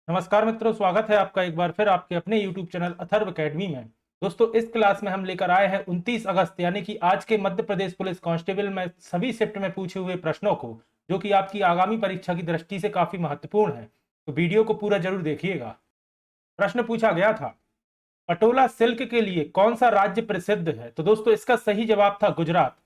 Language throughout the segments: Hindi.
नमस्कार मित्रों, स्वागत है आपका एक बार फिर आपके अपने YouTube चैनल अथर्व एकेडमी में। दोस्तों, इस क्लास में हम लेकर आए हैं 29 अगस्त यानी कि आज के मध्य प्रदेश पुलिस कांस्टेबल में सभी शिफ्ट में पूछे हुए प्रश्नों को, जो कि आपकी आगामी परीक्षा की दृष्टि से काफी महत्वपूर्ण है। तो वीडियो को पूरा जरूर देखिएगा। प्रश्न पूछा गया था, पटोला सिल्क के लिए कौन सा राज्य प्रसिद्ध है? तो दोस्तों, इसका सही जवाब था गुजरात।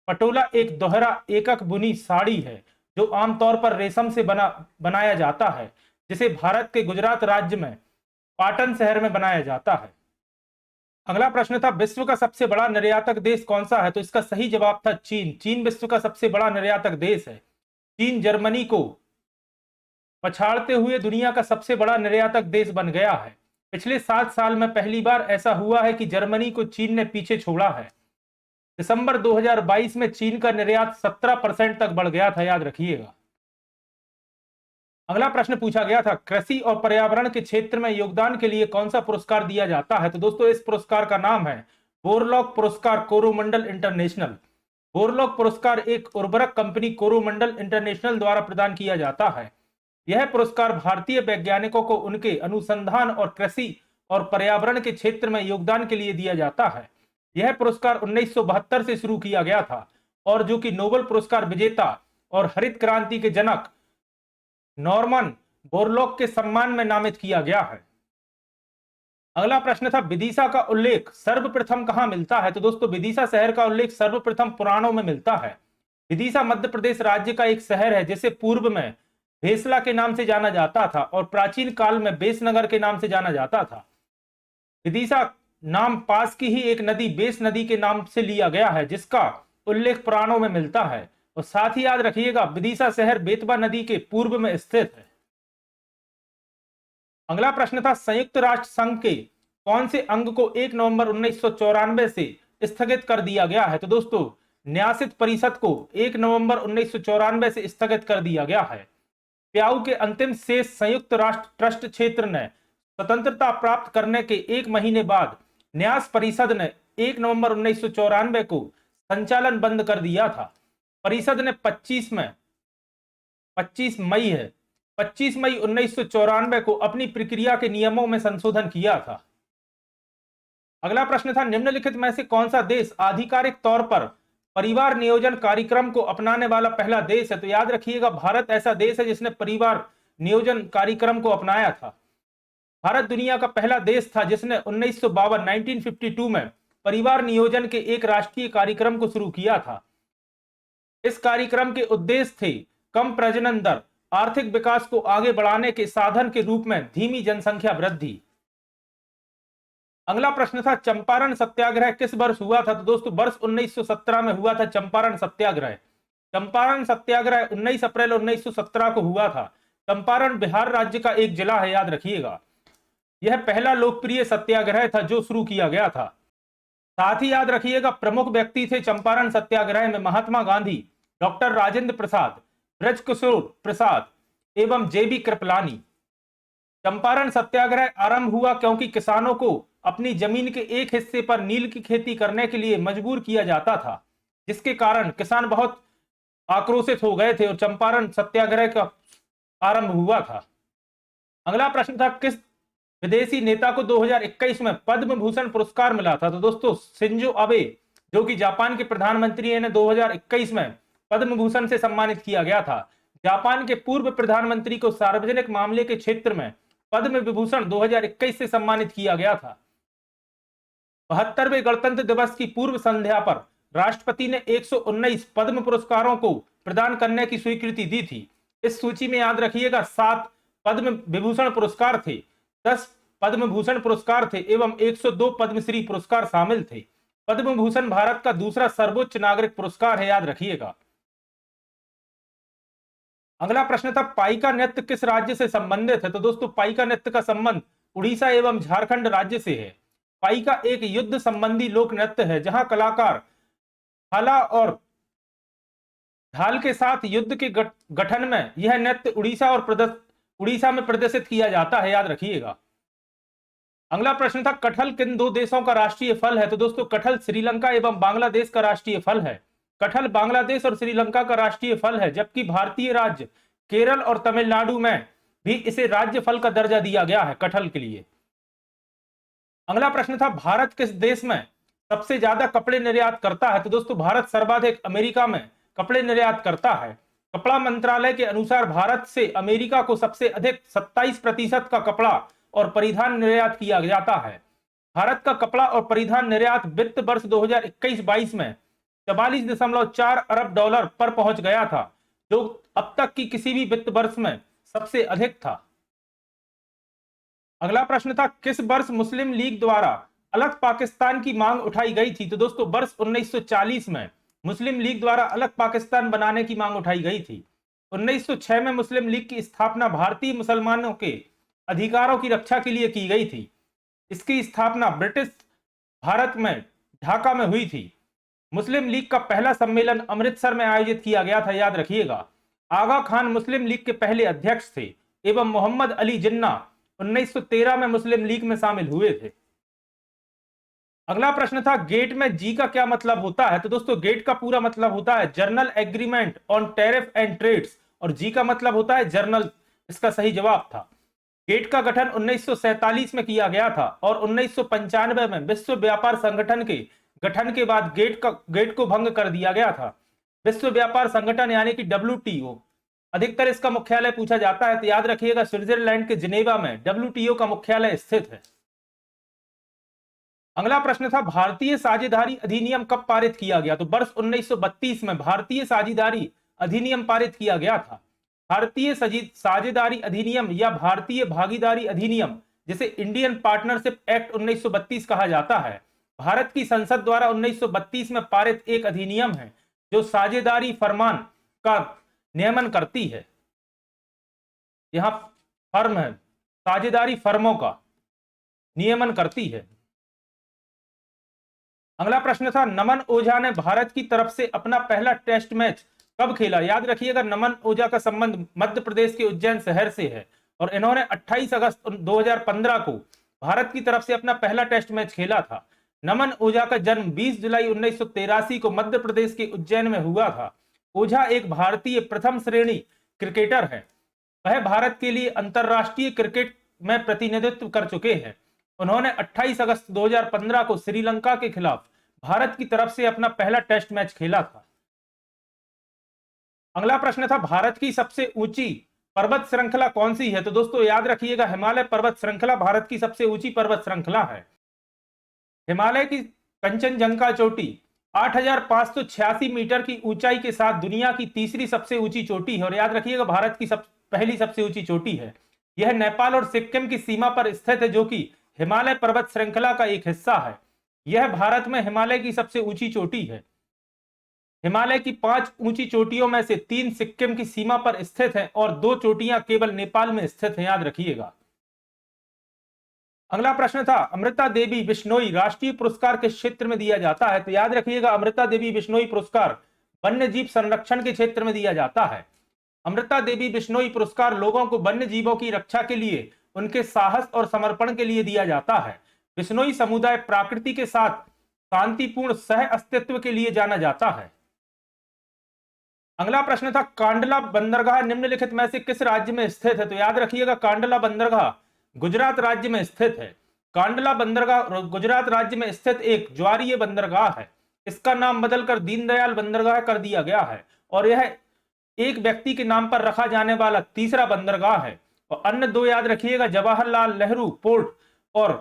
पटोला एक दोहरा एकक बुनी साड़ी है जो आमतौर पर रेशम से बनाया जाता है, जिसे भारत के गुजरात राज्य में पाटन शहर में बनाया जाता है। अगला प्रश्न था, विश्व का सबसे बड़ा निर्यातक देश कौन सा है? तो इसका सही जवाब था चीन। चीन विश्व का सबसे बड़ा निर्यातक देश है। चीन जर्मनी को पछाड़ते हुए दुनिया का सबसे बड़ा निर्यातक देश बन गया है। पिछले 7 साल में पहली बार ऐसा हुआ है कि जर्मनी को चीन ने पीछे छोड़ा है। दिसंबर 2022 में चीन का निर्यात 17% तक बढ़ गया था, याद रखिएगा। अगला प्रश्न पूछा गया था, कृषि और पर्यावरण के क्षेत्र में योगदान के लिए कौन सा पुरस्कार दिया जाता है? तो दोस्तों, इस पुरस्कार का नाम है बोरलॉग पुरस्कार कोरोमंडल इंटरनेशनल। बोरलॉग पुरस्कार एक उर्वरक कंपनी कोरोमंडल इंटरनेशनल द्वारा प्रदान किया जाता है। यह पुरस्कार भारतीय वैज्ञानिकों को उनके अनुसंधान और कृषि और पर्यावरण के क्षेत्र में योगदान के लिए दिया जाता है। यह पुरस्कार 1972 से शुरू किया गया था और जो कि नोबेल पुरस्कार विजेता और हरित क्रांति के जनक नॉर्मन बोरलॉग के सम्मान में नामित किया गया है। अगला प्रश्न था, विदिशा का उल्लेख सर्वप्रथम कहां मिलता है? तो दोस्तों, विदिशा शहर का उल्लेख सर्वप्रथम पुराणों में मिलता है। विदिशा मध्य प्रदेश राज्य का एक शहर है जिसे पूर्व में भेसला के नाम से जाना जाता था और प्राचीन काल में बेसनगर के नाम से जाना जाता था। विदिशा नाम पास की ही एक नदी बेस नदी के नाम से लिया गया है, जिसका उल्लेख पुराणों में मिलता है। और साथ ही याद रखिएगा, विदिशा शहर बेतवा नदी के पूर्व में स्थित है। अगला प्रश्न था, संयुक्त राष्ट्र संघ के कौन से अंग को 1 नवंबर 1994 से स्थगित कर दिया गया है? तो दोस्तों, न्यासित परिषद को 1 नवंबर 1994 से स्थगित कर दिया गया है। प्याऊ के अंतिम शेष संयुक्त राष्ट्र ट्रस्ट क्षेत्र ने स्वतंत्रता प्राप्त करने के 1 महीने बाद न्यास परिषद ने 1 नवंबर 1994 को संचालन बंद कर दिया था। परिषद ने 25 मई 1994 को अपनी प्रक्रिया के नियमों में संशोधन किया था। अगला प्रश्न था, निम्नलिखित में से कौन सा देश आधिकारिक तौर पर परिवार नियोजन कार्यक्रम को अपनाने वाला पहला देश है? तो याद रखिएगा, भारत ऐसा देश है जिसने परिवार नियोजन कार्यक्रम को अपनाया था। भारत दुनिया का पहला देश था जिसने 1952 में परिवार नियोजन के एक राष्ट्रीय कार्यक्रम को शुरू किया था। इस कार्यक्रम के उद्देश्य थे कम प्रजनन दर, आर्थिक विकास को आगे बढ़ाने के साधन के रूप में धीमी जनसंख्या वृद्धि। अगला प्रश्न था, चंपारण सत्याग्रह किस वर्ष हुआ था? तो दोस्तों, वर्ष 1917 में हुआ था चंपारण सत्याग्रह। चंपारण सत्याग्रह 19 अप्रैल 1917 को हुआ था। चंपारण बिहार राज्य का एक जिला है, याद रखिएगा। यह पहला लोकप्रिय सत्याग्रह था जो शुरू किया गया था। साथ ही याद रखिएगा, प्रमुख व्यक्ति थे चंपारण सत्याग्रह में महात्मा गांधी, डॉक्टर राजेंद्र प्रसाद, ब्रजकिशोर प्रसाद एवं जेबी कृपलानी। चंपारण सत्याग्रह आरंभ हुआ क्योंकि किसानों को अपनी जमीन के एक हिस्से पर नील की खेती करने के लिए मजबूर किया जाता था, जिसके कारण किसान बहुत आक्रोशित हो गए थे और चंपारण सत्याग्रह का आरंभ हुआ था। अगला प्रश्न था, किस विदेशी नेता को 2021 में पद्म भूषण पुरस्कार मिला था? तो दोस्तों, शिंजो अबे, जो कि जापान के प्रधानमंत्री हैं, 2021 में पद्म भूषण से सम्मानित किया गया था। जापान के पूर्व प्रधानमंत्री को सार्वजनिक मामले के क्षेत्र में पद्म विभूषण 2021 से सम्मानित किया गया था। 72वें गणतंत्र दिवस की पूर्व संध्या पर राष्ट्रपति ने 119 पद्म पुरस्कारों को प्रदान करने की स्वीकृति दी थी। इस सूची में याद रखिएगा 7 पद्म विभूषण पुरस्कार थे, 10 पद्म भूषण पुरस्कार थे एवं 102 पद्मश्री पुरस्कार शामिल थे। पद्म भूषण भारत का दूसरा सर्वोच्च नागरिक पुरस्कार है, याद रखिएगा। अगला प्रश्न था, पाइका नृत्य किस राज्य से संबंधित है? तो दोस्तों, पाइका नृत्य का संबंध उड़ीसा एवं झारखंड राज्य से है। पाइका एक युद्ध संबंधी लोक नृत्य है जहां कलाकार भाला और ढाल के साथ युद्ध के गठन में यह नृत्य उड़ीसा में प्रदर्शित किया जाता है, याद रखिएगा। अगला प्रश्न था, कटहल किन 2 देशों का राष्ट्रीय फल है? तो दोस्तों, कटहल श्रीलंका एवं बांग्लादेश का राष्ट्रीय फल है। कटहल बांग्लादेश और श्रीलंका का राष्ट्रीय फल है, जबकि भारतीय राज्य केरल और तमिलनाडु में भी इसे राज्य फल का दर्जा दिया गया है, कटहल के लिए। अगला प्रश्न था, भारत किस देश में सबसे ज्यादा कपड़े निर्यात करता है? तो दोस्तों भारत सर्वाधिक अमेरिका में कपड़े निर्यात करता है। कपड़ा मंत्रालय के अनुसार भारत से अमेरिका को सबसे अधिक 27% का कपड़ा और परिधान निर्यात किया जाता है। भारत का कपड़ा और परिधान निर्यात वित्त वर्ष 2021-22 में 44.4 अरब डॉलर पर पहुंच गया था, जो अब तक की किसी भी वित्त वर्ष में सबसे अधिक था। अगला प्रश्न था, किस वर्ष मुस्लिम लीग द्वारा अलग पाकिस्तान की मांग उठाई गई थी? तो दोस्तों वर्ष 1940 में मुस्लिम लीग द्वारा अलग पाकिस्तान बनाने की मांग उठाई गई थी। 1906 में मुस्लिम लीग की स्थापना भारतीय मुसलमानों के अधिकारों की रक्षा के लिए की गई थी। इसकी स्थापना ब्रिटिश भारत में ढाका में हुई थी। मुस्लिम लीग का पहला सम्मेलन अमृतसर में आयोजित किया गया था, याद रखिएगा। आगा खान मुस्लिम लीग के पहले अध्यक्ष थे एवं मोहम्मद अली जिन्ना 1913 में मुस्लिम लीग में शामिल हुए थे। अगला प्रश्न था, गेट में जी का क्या मतलब होता है? तो दोस्तों गेट का पूरा मतलब होता है general agreement on tariff and trades, और जी का मतलब होता है जर्नल। इसका सही जवाब था। गेट का गठन 1947 में किया गया था और 1995 में विश्व व्यापार संगठन के गठन के बाद गेट को भंग कर दिया गया था। विश्व व्यापार संगठन यानी कि WTO, अधिकतर इसका मुख्यालय पूछा जाता है, तो याद रखिएगा स्विट्जरलैंड के जिनेवा में WTO का मुख्यालय स्थित है। अगला प्रश्न था, भारतीय साझेदारी अधिनियम कब पारित किया गया? तो वर्ष 1932 में भारतीय साझेदारी अधिनियम पारित किया गया था। भारतीय साझेदारी अधिनियम या भारतीय भागीदारी अधिनियम, जिसे इंडियन पार्टनरशिप एक्ट 1932 कहा जाता है, भारत की संसद द्वारा 1932 में पारित एक अधिनियम है जो साझेदारी फरमान का नियमन करती है। यहां फर्म है, साझेदारी फर्मों का नियमन करती है। अगला प्रश्न था, नमन ओझा ने भारत की तरफ से अपना पहला टेस्ट मैच कब खेला? याद रखिएगा नमन ओझा का संबंध मध्य प्रदेश के उज्जैन शहर से है और इन्होंने 28 अगस्त 2015 को भारत की तरफ से अपना पहला टेस्ट मैच खेला था। नमन ओझा का जन्म 20 जुलाई 1983 को मध्य प्रदेश के उज्जैन में हुआ था। ओझा एक भारतीय प्रथम श्रेणी क्रिकेटर है। वह भारत के लिए अंतरराष्ट्रीय क्रिकेट में प्रतिनिधित्व कर चुके हैं। उन्होंने 28 अगस्त 2015 को श्रीलंका के खिलाफ भारत की तरफ से अपना पहला टेस्ट मैच खेला था। अगला प्रश्न था, भारत की सबसे ऊंची पर्वत श्रृंखला कौन सी है? तो दोस्तों याद रखिएगा हिमालय पर्वत श्रृंखला भारत की सबसे ऊंची पर्वत श्रृंखला है। हिमालय की कंचनजंगा चोटी 8,586 मीटर की ऊंचाई के साथ दुनिया की तीसरी सबसे ऊंची चोटी है और याद रखिएगा भारत की पहली सबसे ऊंची चोटी है। यह नेपाल और सिक्किम की सीमा पर स्थित है, जो कि हिमालय पर्वत श्रृंखला का एक हिस्सा है। यह भारत में हिमालय की सबसे ऊंची चोटी है। हिमालय की 5 ऊंची चोटियों में से 3 सिक्किम की सीमा पर स्थित हैं और 2 चोटियां केवल नेपाल में स्थित हैं, याद रखिएगा। अगला प्रश्न था, अमृता देवी बिश्नोई राष्ट्रीय पुरस्कार किस क्षेत्र में दिया जाता है? तो याद रखिएगा अमृता देवी बिश्नोई पुरस्कार वन्य जीव संरक्षण के क्षेत्र में दिया जाता है। अमृता देवी बिश्नोई पुरस्कार लोगों को वन्य जीवों की रक्षा के लिए उनके साहस और समर्पण के लिए दिया जाता है। बिश्नोई समुदाय प्रकृति के साथ शांतिपूर्ण सह अस्तित्व के लिए जाना जाता है। अगला प्रश्न था, कांडला बंदरगाह निम्नलिखित में से किस राज्य में स्थित है? तो याद रखिएगा कांडला बंदरगाह गुजरात राज्य में स्थित है। कांडला बंदरगाह गुजरात राज्य में स्थित एक ज्वारीय बंदरगाह है। इसका नाम बदलकर दीनदयाल बंदरगाह कर दिया गया है और यह एक व्यक्ति के नाम पर रखा जाने वाला तीसरा बंदरगाह है। और अन्य 2 याद रखिएगा जवाहरलाल नेहरू पोर्ट और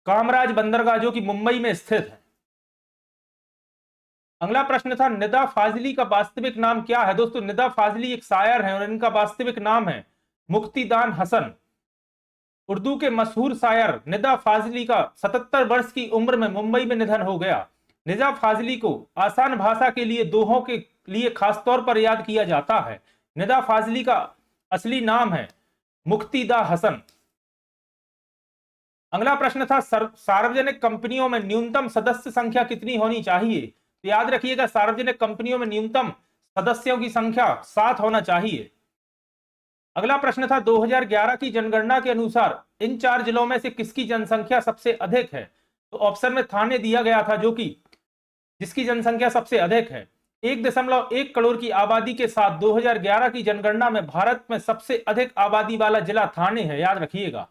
कामराज बंदरगाह, जो कि मुंबई में स्थित है। अगला प्रश्न था, निदा फाजली का वास्तविक नाम क्या है? दोस्तों निदा फाजली एक शायर हैं और इनका वास्तविक नाम है मुक्तिदान हसन। उर्दू के मशहूर शायर निदा फाजली का 77 वर्ष की उम्र में मुंबई में निधन हो गया। निदा फाजली को आसान भाषा के लिए दोहों के लिए खासतौर पर याद किया जाता है। निदा फाजली का असली नाम है मुक्तिदा हसन। अगला प्रश्न था, सार्वजनिक कंपनियों में न्यूनतम सदस्य संख्या कितनी होनी चाहिए? तो याद रखिएगा सार्वजनिक कंपनियों में न्यूनतम सदस्यों की संख्या 7 होना चाहिए। अगला प्रश्न था, 2011 की जनगणना के अनुसार इन 4 जिलों में से किसकी जनसंख्या सबसे अधिक है? तो ऑप्शन में थाने दिया गया था, जो कि जिसकी जनसंख्या सबसे अधिक है। 1.1 करोड़ की आबादी के साथ 2011 की जनगणना में भारत में सबसे अधिक आबादी वाला जिला ठाणे है, याद रखिएगा।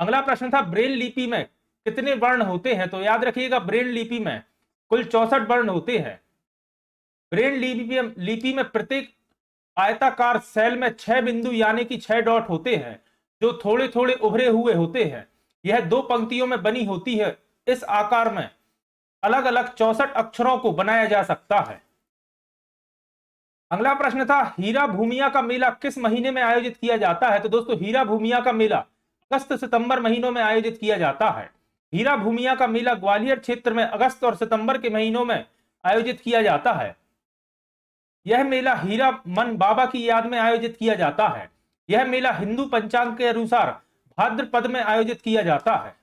अगला प्रश्न था ब्रेल लिपि में कितने वर्ण होते हैं, तो याद रखिएगा ब्रेल लिपि में कुल 64 वर्ण होते हैं। ब्रेल लिपि में प्रत्येक आयताकार सेल में 6 बिंदु यानी कि 6 डॉट होते हैं जो थोड़े थोड़े उभरे हुए होते हैं। यह 2 पंक्तियों में बनी होती है। इस आकार में अलग अलग 64 अक्षरों को बनाया जा सकता है। अगला प्रश्न था हीरा भूमिया का मेला किस महीने में आयोजित किया जाता है, तो दोस्तों हीरा भूमिया का मेला अगस्त सितंबर महीनों में आयोजित किया जाता है। हीरा भूमिया का मेला ग्वालियर क्षेत्र में अगस्त और सितंबर के महीनों में आयोजित किया जाता है। यह मेला हीरा मन बाबा की याद में आयोजित किया जाता है। यह मेला हिंदू पंचांग के अनुसार भाद्रपद में आयोजित किया जाता है।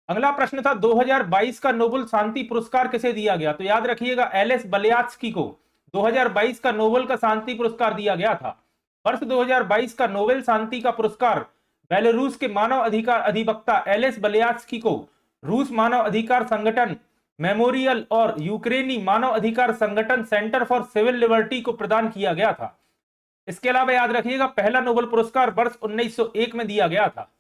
अगला प्रश्न था 2022 का नोबेल शांति पुरस्कार किसे दिया गया, तो याद रखिएगा एलिस बलियात्स्की को 2022 का नोबेल का शांति पुरस्कार दिया गया था। वर्ष 2022 का नोबेल शांति का पुरस्कार बेलारूस के मानव अधिकार अधिवक्ता एलिस बलियात्स्की को रूस मानव अधिकार संगठन मेमोरियल और यूक्रेनी मानव अधिकार संगठन सेंटर फॉर सिविल लिबर्टी को प्रदान किया गया था। इसके अलावा याद रखिएगा पहला नोबेल पुरस्कार वर्ष 1901 में दिया गया था।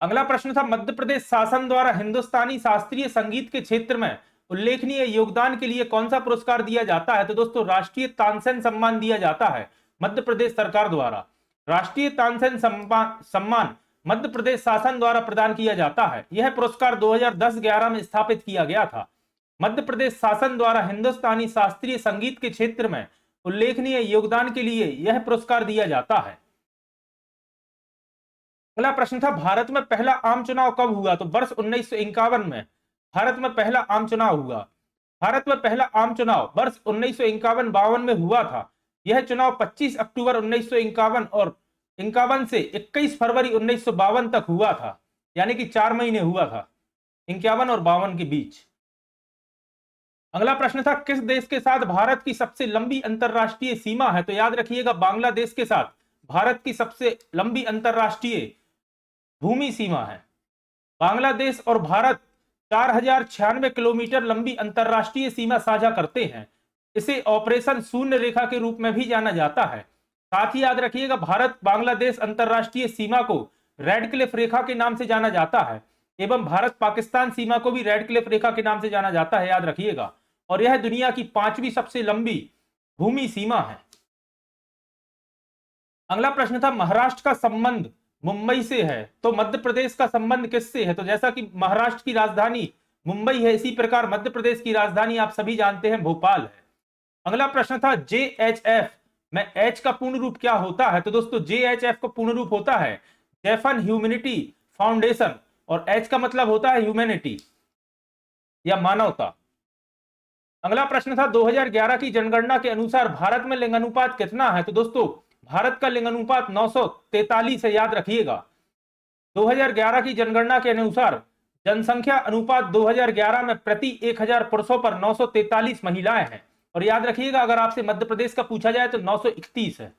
अगला प्रश्न था मध्य प्रदेश शासन द्वारा हिंदुस्तानी शास्त्रीय संगीत के क्षेत्र में उल्लेखनीय योगदान के लिए कौन सा पुरस्कार दिया जाता है, तो दोस्तों राष्ट्रीय तानसेन सम्मान दिया जाता है मध्य प्रदेश सरकार द्वारा। राष्ट्रीय तानसेन सम्मान मध्य प्रदेश शासन द्वारा प्रदान किया जाता है। यह पुरस्कार 2010-11 में स्थापित किया गया था। मध्य प्रदेश शासन द्वारा हिंदुस्तानी शास्त्रीय संगीत के क्षेत्र में उल्लेखनीय योगदान के लिए यह पुरस्कार दिया जाता है। अगला प्रश्न था भारत में पहला आम चुनाव कब हुआ, तो वर्ष 1951 में भारत में पहला आम चुनाव हुआ। भारत में पहला आम चुनाव वर्ष 1951-52 में हुआ था। यह चुनाव 25 अक्टूबर 1951 और 51 से 21 फरवरी 1952 तक हुआ था, यानी कि 4 महीने हुआ था 51 और 52 के बीच। अगला प्रश्न था किस देश के साथ भारत की सबसे लंबी अंतरराष्ट्रीय सीमा है, तो याद रखिएगा बांग्लादेश के साथ भारत की सबसे लंबी अंतरराष्ट्रीय भूमि सीमा है। बांग्लादेश और भारत 4096 किलोमीटर लंबी अंतरराष्ट्रीय सीमा साझा करते हैं। इसे ऑपरेशन शून्य रेखा के रूप में भी जाना जाता है। साथ ही याद रखिएगा भारत बांग्लादेश अंतरराष्ट्रीय सीमा को रेड क्लिफ रेखा के नाम से जाना जाता है एवं भारत पाकिस्तान सीमा को भी रेड क्लिफ रेखा के नाम से जाना जाता है, याद रखिएगा। और यह दुनिया की 5वीं सबसे लंबी भूमि सीमा है। अगला प्रश्न था महाराष्ट्र का संबंध मुंबई से है, तो मध्य प्रदेश का संबंध किससे है, तो जैसा कि महाराष्ट्र की राजधानी मुंबई है, इसी प्रकार मध्य प्रदेश की राजधानी आप सभी जानते हैं भोपाल है। अगला प्रश्न था JHF में H का पूर्ण रूप क्या होता है, तो दोस्तों JHF का पूर्ण रूप होता है जैफन ह्यूमैनिटी फाउंडेशन और H का मतलब होता है ह्यूमैनिटी या मानवता। अगला प्रश्न था 2011 की जनगणना के अनुसार भारत में लिंगानुपात कितना है, तो दोस्तों भारत का लिंगानुपात 943 है, याद रखिएगा। 2011 की जनगणना के अनुसार जनसंख्या अनुपात 2011 में प्रति 1000 पुरुषों पर 943 महिलाएं हैं, और याद रखिएगा अगर आपसे मध्य प्रदेश का पूछा जाए तो 931 है।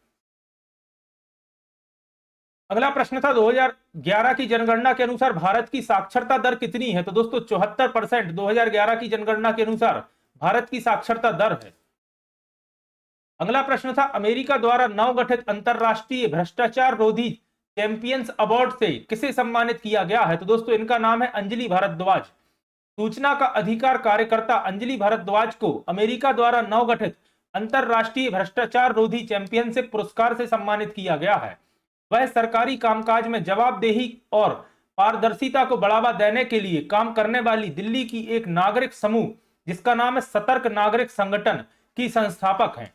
अगला प्रश्न था 2011 की जनगणना के अनुसार भारत की साक्षरता दर कितनी है, तो दोस्तों 74% 2011 की जनगणना के अनुसार भारत की साक्षरता दर है। अगला प्रश्न था अमेरिका द्वारा नवगठित अंतरराष्ट्रीय भ्रष्टाचार रोधी चैंपियंस अवार्ड से किसे सम्मानित किया गया है, तो दोस्तों इनका नाम है अंजलि भारद्वाज। सूचना का अधिकार कार्यकर्ता अंजलि भारद्वाज को अमेरिका द्वारा नवगठित अंतरराष्ट्रीय भ्रष्टाचार रोधी चैंपियनशिप पुरस्कार से सम्मानित किया गया है। वह सरकारी कामकाज में जवाबदेही और पारदर्शिता को बढ़ावा देने के लिए काम करने वाली दिल्ली की एक नागरिक समूह जिसका नाम है सतर्क नागरिक संगठन की संस्थापक हैं।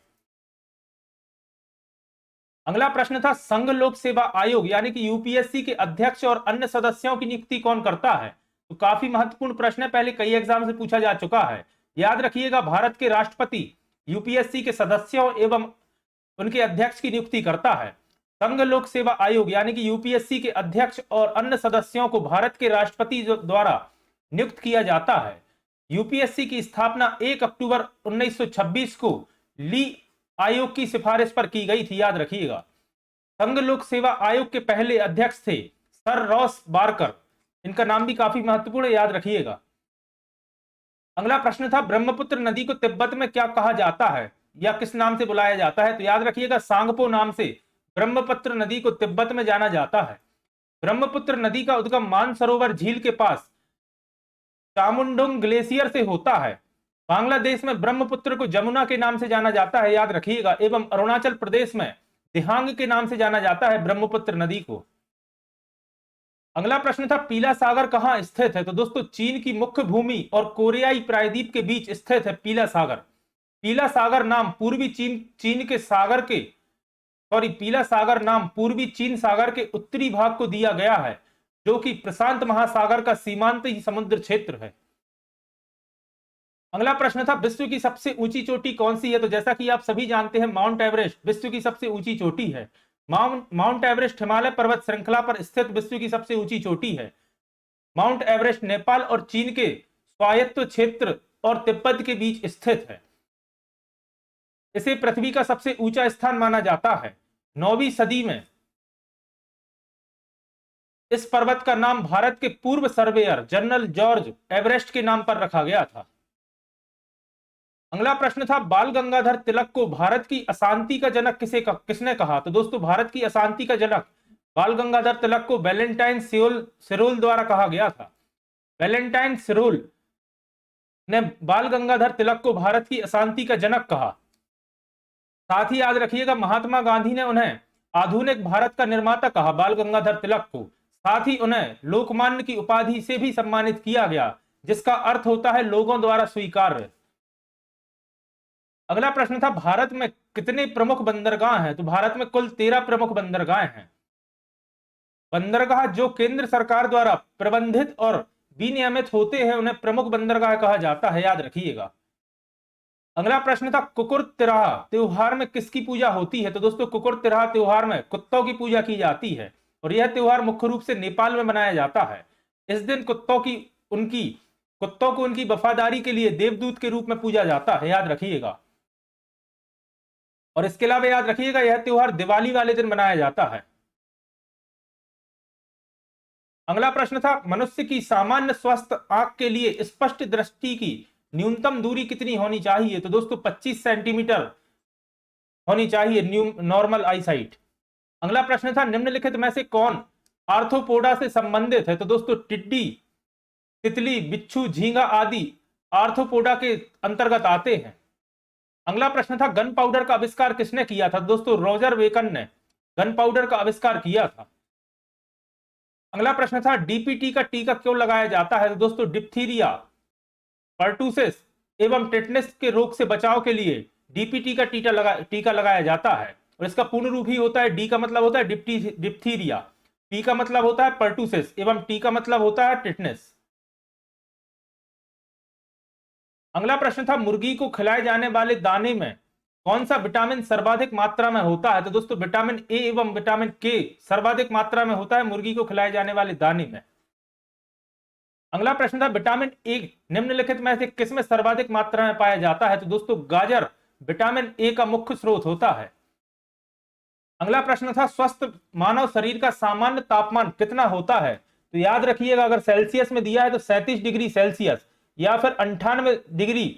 अगला प्रश्न था संघ लोक सेवा आयोग यानी कि यूपीएससी के अध्यक्ष और अन्य सदस्यों की नियुक्ति कौन करता है, तो काफी महत्वपूर्ण प्रश्न है, पहले कई एग्जाम से पूछा जा चुका है। याद रखिएगा भारत के राष्ट्रपति यूपीएससी के सदस्यों एवं उनके अध्यक्ष की नियुक्ति करता है। संघ लोक सेवा आयोग यानी कि यूपीएससी के अध्यक्ष और अन्य सदस्यों को भारत के राष्ट्रपति द्वारा नियुक्त किया जाता है। यूपीएससी की स्थापना 1 अक्टूबर 1926 को ली आयोग की सिफारिश पर की गई थी, याद रखिएगा। संघ लोक सेवा आयोग के पहले अध्यक्ष थे सर रॉस बारकर, इनका नाम भी काफी महत्वपूर्ण है, याद रखिएगा। अगला प्रश्न था ब्रह्मपुत्र नदी को तिब्बत में क्या कहा जाता है या किस नाम से बुलाया जाता है? तो याद रखिएगा सांगपो नाम से ब्रह्मपुत्र नदी को तिब्बत में जाना जाता है। ब्रह्मपुत्र नदी का उद्गम मानसरोवर झील के पास चामुंडुंग ग्लेशियर से होता है। बांग्लादेश में ब्रह्मपुत्र को जमुना के नाम से जाना जाता है, याद रखिएगा, एवं अरुणाचल प्रदेश में दिहांग के नाम से जाना जाता है ब्रह्मपुत्र नदी को। अगला प्रश्न था पीला सागर कहां स्थित है? तो दोस्तों चीन की मुख्य भूमि और कोरियाई प्रायद्वीप के बीच स्थित है पीला सागर। पीला सागर नाम पूर्वी चीन के सागर के पीला सागर नाम पूर्वी चीन सागर के उत्तरी भाग को दिया गया है, जो कि प्रशांत महासागर का सीमांत समुद्र क्षेत्र है। अगला प्रश्न था विश्व की सबसे ऊंची चोटी कौन सी है? तो जैसा कि आप सभी जानते हैं माउंट एवरेस्ट विश्व की सबसे ऊंची चोटी है। माउंट एवरेस्ट हिमालय पर्वत श्रृंखला पर स्थित विश्व की सबसे ऊंची चोटी है। माउंट एवरेस्ट नेपाल और चीन के स्वायत्त क्षेत्र और तिब्बत के बीच स्थित है। इसे पृथ्वी का सबसे ऊंचा स्थान माना जाता है। 9वीं सदी में इस पर्वत का नाम भारत के पूर्व सर्वेयर जनरल जॉर्ज एवरेस्ट के नाम पर रखा गया था। अगला प्रश्न था बाल गंगाधर तिलक को भारत की अशांति का जनक किसने कहा? तो दोस्तों भारत की अशांति का जनक बाल गंगाधर तिलक को वैलेंटाइन सिरोल द्वारा कहा गया था। वैलेंटाइन सिरोल ने बाल गंगाधर तिलक को भारत की अशांति का जनक कहा। साथ ही याद रखिएगा महात्मा गांधी ने उन्हें आधुनिक भारत का निर्माता कहा बाल गंगाधर तिलक को। साथ ही उन्हें लोकमान्य की उपाधि से भी सम्मानित किया गया, जिसका अर्थ होता है लोगों द्वारा स्वीकार्य। अगला प्रश्न था भारत में कितने प्रमुख बंदरगाह हैं? तो भारत में कुल 13 प्रमुख बंदरगाह हैं। बंदरगाह जो केंद्र सरकार द्वारा प्रबंधित और विनियमित होते हैं उन्हें प्रमुख बंदरगाह कहा जाता है, याद रखिएगा। अगला प्रश्न था कुकुर तिराह त्योहार में किसकी पूजा होती है? तो दोस्तों कुकुर तिराह त्योहार में कुत्तों की पूजा की जाती है और यह त्योहार मुख्य रूप से नेपाल में मनाया जाता है। इस दिन कुत्तों को उनकी वफादारी के लिए देवदूत के रूप में पूजा जाता है, याद रखिएगा। और इसके अलावा याद रखिएगा यह त्योहार दिवाली वाले दिन मनाया जाता है। अगला प्रश्न था मनुष्य की सामान्य स्वस्थ आंख के लिए स्पष्ट दृष्टि की न्यूनतम दूरी कितनी होनी चाहिए? तो दोस्तों 25 सेंटीमीटर होनी चाहिए नॉर्मल आई साइट। अगला प्रश्न था निम्नलिखित में से कौन आर्थ्रोपोडा से संबंधित है? तो दोस्तों टिड्डी, तितली, बिच्छू, झींगा आदि आर्थ्रोपोडा के अंतर्गत आते हैं। अगला प्रश्न था गन पाउडर का आविष्कार किसने किया था? दोस्तों रॉजर बेकन ने गन पाउडर का आविष्कार किया था। अगला प्रश्न था डीपीटी का टीका क्यों लगाया जाता है? तो दोस्तों डिप्थीरिया, पर्टूसिस एवं टेटनस के रोग से बचाव के लिए डीपीटी का टीका लगाया जाता है और इसका पूर्ण रूप ही होता है डी का मतलब होता है डिप्थीरिया, पी का मतलब होता है पर्टूसिस एवं टी का मतलब होता है टेटनस। अगला प्रश्न था मुर्गी को खिलाए जाने वाले दाने में कौन सा विटामिन सर्वाधिक मात्रा में होता है? तो दोस्तों विटामिन ए एवं विटामिन के सर्वाधिक मात्रा में होता है मुर्गी को खिलाए जाने वाले दाने में। अगला प्रश्न था विटामिन ए निम्नलिखित में से किसमें सर्वाधिक मात्रा में पाया जाता है? तो दोस्तों गाजर विटामिन ए का मुख्य स्रोत होता है। अगला प्रश्न था स्वस्थ मानव शरीर का सामान्य तापमान कितना होता है? तो याद रखिएगा अगर सेल्सियस में दिया है तो 37 डिग्री सेल्सियस या फिर 98 डिग्री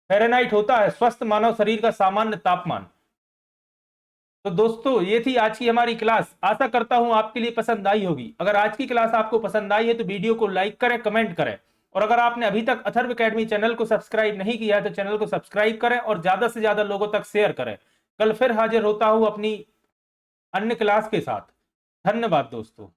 फ़ारेनहाइट होता है स्वस्थ मानव शरीर का सामान्य तापमान। तो दोस्तों ये थी आज की हमारी क्लास, आशा करता हूं आपके लिए पसंद आई होगी। अगर आज की क्लास आपको पसंद आई है तो वीडियो को लाइक करें, कमेंट करें और अगर आपने अभी तक अथर्व एकेडमी चैनल को सब्सक्राइब नहीं किया है तो चैनल को सब्सक्राइब करें और ज्यादा से ज्यादा लोगों तक शेयर करें। कल फिर हाजिर होता हूं अपनी अन्य क्लास के साथ। धन्यवाद दोस्तों।